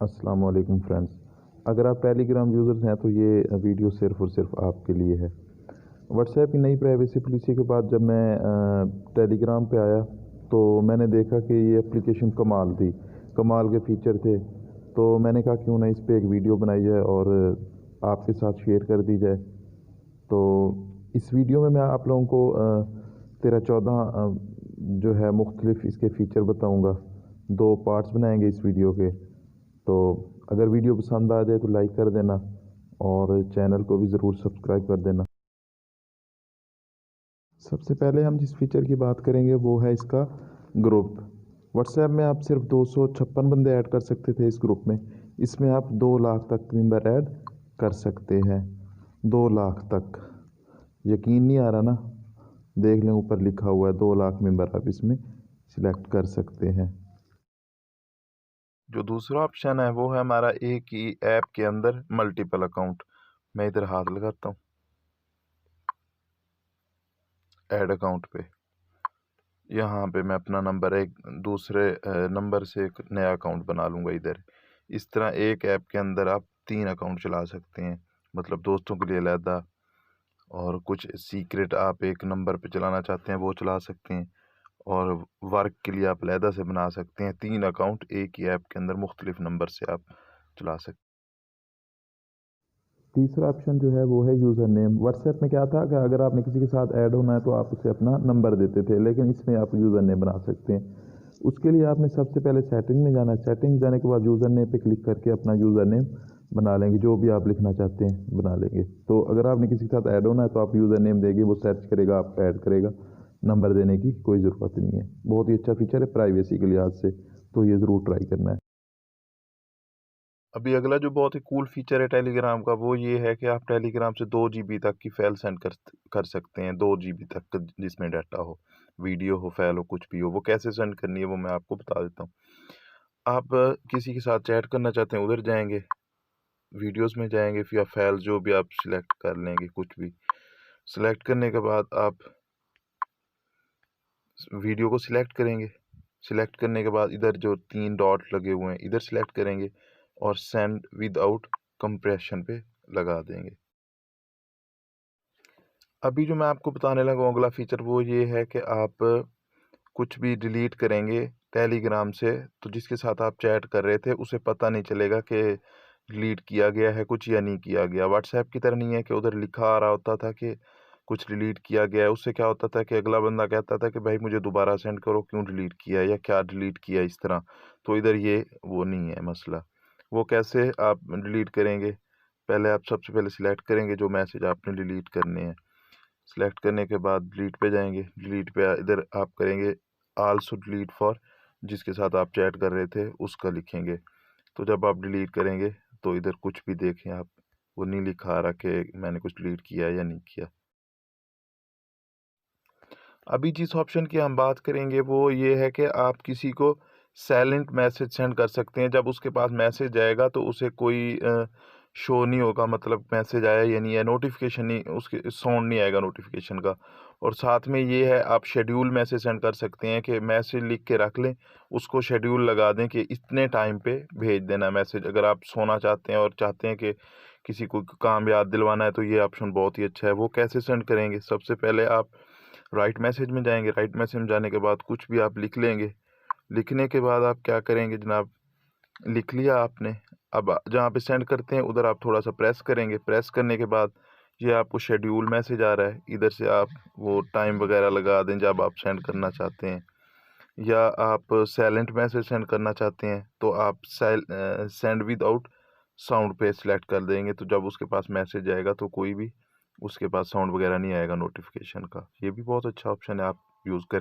अस्सलाम वालेकुम फ्रेंड्स। अगर आप टेलीग्राम यूज़र्स हैं तो ये वीडियो सिर्फ़ और सिर्फ आपके लिए है। व्हाट्सएप की नई प्राइवेसी पॉलिसी के बाद जब मैं टेलीग्राम पे आया तो मैंने देखा कि ये एप्लीकेशन कमाल थी, कमाल के फ़ीचर थे। तो मैंने कहा क्यों ना इस पे एक वीडियो बनाई जाए और आपके साथ शेयर कर दी जाए। तो इस वीडियो में मैं आप लोगों को 13-14 जो है मुख्तलिफ़ इसके फ़ीचर बताऊँगा। 2 पार्ट्स बनाएंगे इस वीडियो के। तो अगर वीडियो पसंद आ जाए तो लाइक कर देना और चैनल को भी ज़रूर सब्सक्राइब कर देना। सबसे पहले हम जिस फीचर की बात करेंगे वो है इसका ग्रुप। व्हाट्सएप में आप सिर्फ 256 बंदे ऐड कर सकते थे इस ग्रुप में। इसमें आप 2 लाख तक मेंबर ऐड कर सकते हैं। 2 लाख तक। यकीन नहीं आ रहा ना? देख लें, ऊपर लिखा हुआ है 2 लाख मेंबर आप इसमें सिलेक्ट कर सकते हैं। जो दूसरा ऑप्शन है वो है हमारा एक ही ऐप के अंदर मल्टीपल अकाउंट। मैं इधर हाथ लगाता हूँ ऐड अकाउंट पे। यहाँ पे मैं अपना नंबर एक दूसरे नंबर से एक नया अकाउंट बना लूँगा इधर। इस तरह एक ऐप के अंदर आप 3 अकाउंट चला सकते हैं, मतलब दोस्तों के लिए अलहदा और कुछ सीक्रेट आप एक नंबर पे चलाना चाहते हैं वो चला सकते हैं, और वर्क के लिए आप अलहदा से बना सकते हैं। 3 अकाउंट एक ही ऐप के अंदर मुख्तलिफ नंबर से आप चला सकते हैं। तीसरा ऑप्शन जो है वो है यूज़र नेम। व्हाट्सएप में क्या था कि अगर आपने किसी के साथ ऐड होना है तो आप उसे अपना नंबर देते थे, लेकिन इसमें आप यूज़र नेम बना सकते हैं। उसके लिए आपने सबसे पहले सेटिंग में जाना है। सेटिंग जाने के बाद यूज़र नेम पे क्लिक करके अपना यूज़र नेम बना लेंगे, जो भी आप लिखना चाहते हैं बना लेंगे। तो अगर आपने किसी के साथ ऐड होना है तो आप यूज़र नेम देंगे, वो सर्च करेगा, आप ऐड करेगा। नंबर देने की कोई ज़रूरत नहीं है। बहुत ही अच्छा फीचर है प्राइवेसी के लिहाज से, तो ये ज़रूर ट्राई करना है। अभी अगला जो बहुत ही कूल फीचर है टेलीग्राम का वो ये है कि आप टेलीग्राम से 2 GB तक की फ़ाइल सेंड कर सकते हैं। 2 GB तक का जिसमें डाटा हो, वीडियो हो, फ़ाइल हो, कुछ भी हो। वो कैसे सेंड करनी है वो मैं आपको बता देता हूँ। आप किसी के साथ चैट करना चाहते हैं, उधर जाएंगे, वीडियोस में जाएंगे, फिर फ़ाइल जो भी आप सिलेक्ट कर लेंगे, कुछ भी सिलेक्ट करने के बाद आप वीडियो को सिलेक्ट करेंगे। सिलेक्ट करने के बाद इधर जो 3 डॉट लगे हुए हैं इधर सिलेक्ट करेंगे और सेंड विदाउट कंप्रेशन पे लगा देंगे। अभी जो मैं आपको बताने लगा हूँ अगला फीचर वो ये है कि आप कुछ भी डिलीट करेंगे टेलीग्राम से तो जिसके साथ आप चैट कर रहे थे उसे पता नहीं चलेगा कि डिलीट किया गया है कुछ या नहीं किया गया। व्हाट्सएप की तरह नहीं है कि उधर लिखा आ रहा होता था कि कुछ डिलीट किया गया है। उससे क्या होता था कि अगला बंदा कहता था कि भाई मुझे दोबारा सेंड करो, क्यों डिलीट किया या क्या डिलीट किया इस तरह। तो इधर ये वो नहीं है मसला। वो कैसे आप डिलीट करेंगे? पहले आप सबसे पहले सिलेक्ट करेंगे जो मैसेज आपने डिलीट करने हैं। सिलेक्ट करने के बाद डिलीट पे जाएंगे। डिलीट पे इधर आप करेंगे आल्सो डिलीट फॉर, जिसके साथ आप चैट कर रहे थे उसका लिखेंगे। तो जब आप डिलीट करेंगे तो इधर कुछ भी देखें आप, वो नहीं लिखा आ रहा कि मैंने कुछ डिलीट किया या नहीं किया। अभी जिस ऑप्शन की हम बात करेंगे वो ये है कि आप किसी को साइलेंट मैसेज सेंड कर सकते हैं। जब उसके पास मैसेज आएगा तो उसे कोई शो नहीं होगा, मतलब मैसेज आया या नहीं है, नोटिफिकेशन नहीं, उसके साउंड नहीं आएगा नोटिफिकेशन का। और साथ में ये है आप शेड्यूल मैसेज सेंड कर सकते हैं कि मैसेज लिख के रख लें, उसको शेड्यूल लगा दें कि इतने टाइम पे भेज देना मैसेज। अगर आप सोना चाहते हैं और चाहते हैं कि किसी को काम याद दिलवाना है तो ये ऑप्शन बहुत ही अच्छा है। वो कैसे सेंड करेंगे? सबसे पहले आप राइट मैसेज में जाएंगे। राइट मैसेज में जाने के बाद कुछ भी आप लिख लेंगे। लिखने के बाद आप क्या करेंगे जनाब, लिख लिया आपने, अब जहाँ पे सेंड करते हैं उधर आप थोड़ा सा प्रेस करेंगे। प्रेस करने के बाद ये आपको शेड्यूल मैसेज आ रहा है, इधर से आप वो टाइम वगैरह लगा दें जब आप सेंड करना चाहते हैं। या आप साइलेंट मैसेज सेंड करना चाहते हैं तो आप सेंड विदाउट साउंड पे सिलेक्ट कर देंगे, तो जब उसके पास मैसेज आएगा तो कोई भी उसके पास साउंड वगैरह नहीं आएगा नोटिफिकेशन का। ये भी बहुत अच्छा ऑप्शन है, आप यूज़ करें।